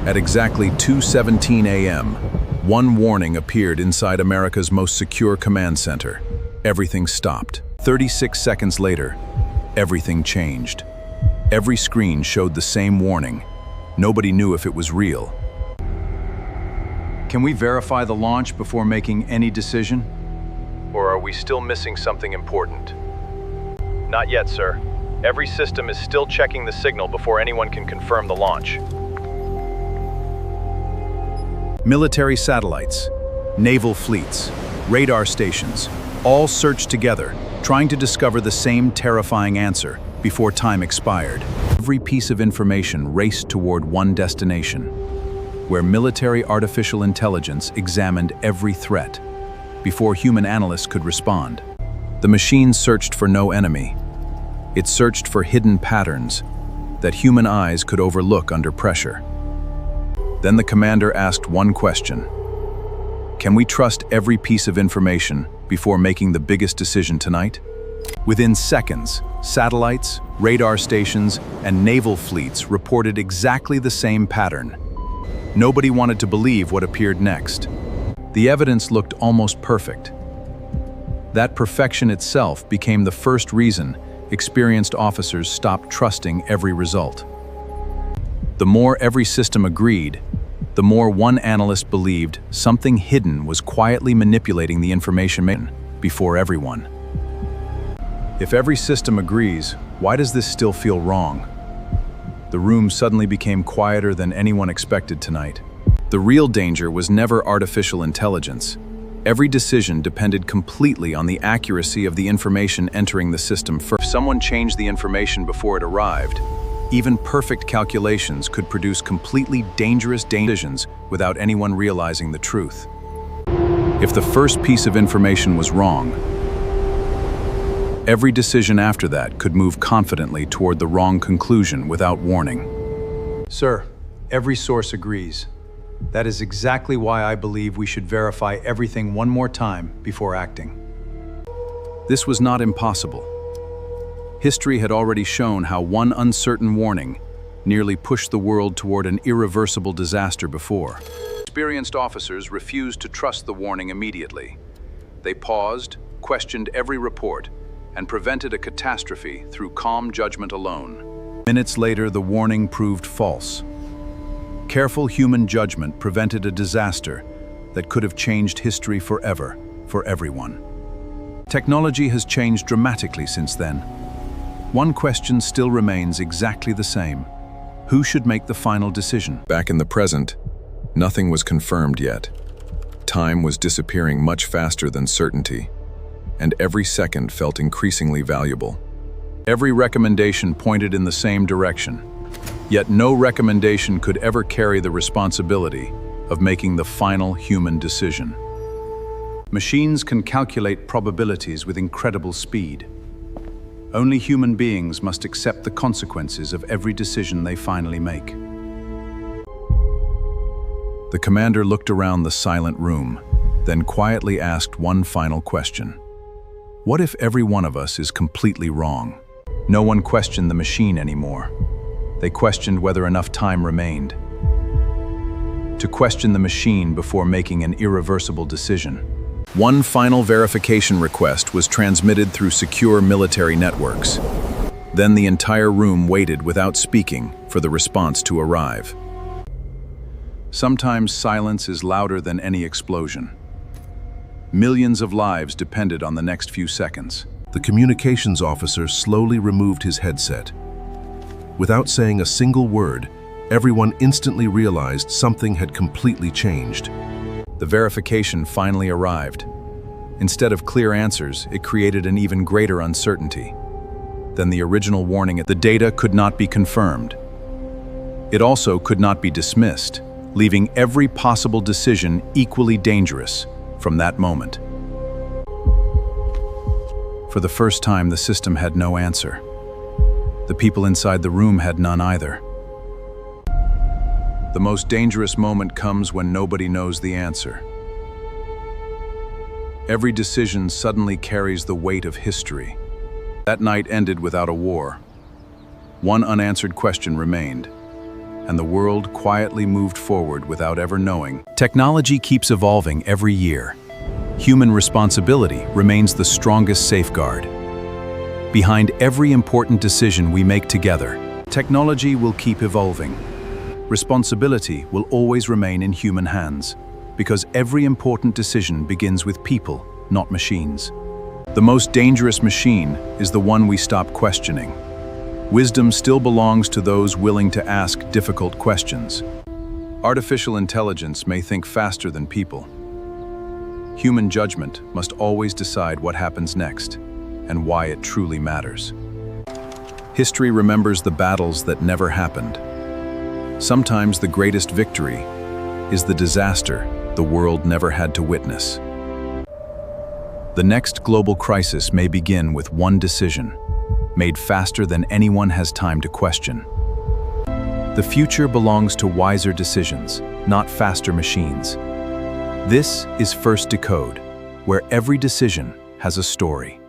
At exactly 2:17 a.m., one warning appeared inside America's most secure command center. Everything stopped. 36 seconds later, everything changed. Every screen showed the same warning. Nobody knew if it was real. Can we verify the launch before making any decision? Or are we still missing something important? Not yet, sir. Every system is still checking the signal before anyone can confirm the launch. Military satellites, naval fleets, radar stations, all searched together, trying to discover the same terrifying answer before time expired. Every piece of information raced toward one destination, where military artificial intelligence examined every threat before human analysts could respond. The machine searched for no enemy. It searched for hidden patterns that human eyes could overlook under pressure. Then the commander asked one question: can we trust every piece of information before making the biggest decision tonight? Within seconds, satellites, radar stations, and naval fleets reported exactly the same pattern. Nobody wanted to believe what appeared next. The evidence looked almost perfect. That perfection itself became the first reason experienced officers stopped trusting every result. The more every system agreed, the more one analyst believed something hidden was quietly manipulating the information before everyone. If every system agrees, why does this still feel wrong? The room suddenly became quieter than anyone expected tonight. The real danger was never artificial intelligence. Every decision depended completely on the accuracy of the information entering the system first. If someone changed the information before it arrived, even perfect calculations could produce completely dangerous decisions without anyone realizing the truth. If the first piece of information was wrong, every decision after that could move confidently toward the wrong conclusion without warning. Sir, every source agrees. That is exactly why I believe we should verify everything one more time before acting. This was not impossible. History had already shown how one uncertain warning nearly pushed the world toward an irreversible disaster before. Experienced officers refused to trust the warning immediately. They paused, questioned every report, and prevented a catastrophe through calm judgment alone. Minutes later, the warning proved false. Careful human judgment prevented a disaster that could have changed history forever, for everyone. Technology has changed dramatically since then. One question still remains exactly the same. Who should make the final decision? Back in the present, nothing was confirmed yet. Time was disappearing much faster than certainty, and every second felt increasingly valuable. Every recommendation pointed in the same direction, yet no recommendation could ever carry the responsibility of making the final human decision. Machines can calculate probabilities with incredible speed. Only human beings must accept the consequences of every decision they finally make. The commander looked around the silent room, then quietly asked one final question. What if every one of us is completely wrong? No one questioned the machine anymore. They questioned whether enough time remained. To question the machine before making an irreversible decision. One final verification request was transmitted through secure military networks. Then the entire room waited without speaking for the response to arrive. Sometimes silence is louder than any explosion. Millions of lives depended on the next few seconds. The communications officer slowly removed his headset. Without saying a single word, everyone instantly realized something had completely changed. The verification finally arrived. Instead of clear answers, it created an even greater uncertainty than the original warning. The data could not be confirmed. It also could not be dismissed, leaving every possible decision equally dangerous from that moment. For the first time, the system had no answer. The people inside the room had none either. The most dangerous moment comes when nobody knows the answer. Every decision suddenly carries the weight of history. That night ended without a war. One unanswered question remained. and the world quietly moved forward without ever knowing. Technology keeps evolving every year. Human responsibility remains the strongest safeguard. Behind every important decision we make together, technology will keep evolving. Responsibility will always remain in human hands, because every important decision begins with people, not machines. The most dangerous machine is the one we stop questioning. Wisdom still belongs to those willing to ask difficult questions. Artificial intelligence may think faster than people. Human judgment must always decide what happens next and why it truly matters. History remembers the battles that never happened. Sometimes the greatest victory is the disaster the world never had to witness. The next global crisis may begin with one decision, made faster than anyone has time to question. The future belongs to wiser decisions, not faster machines. This is First Decode, where every decision has a story.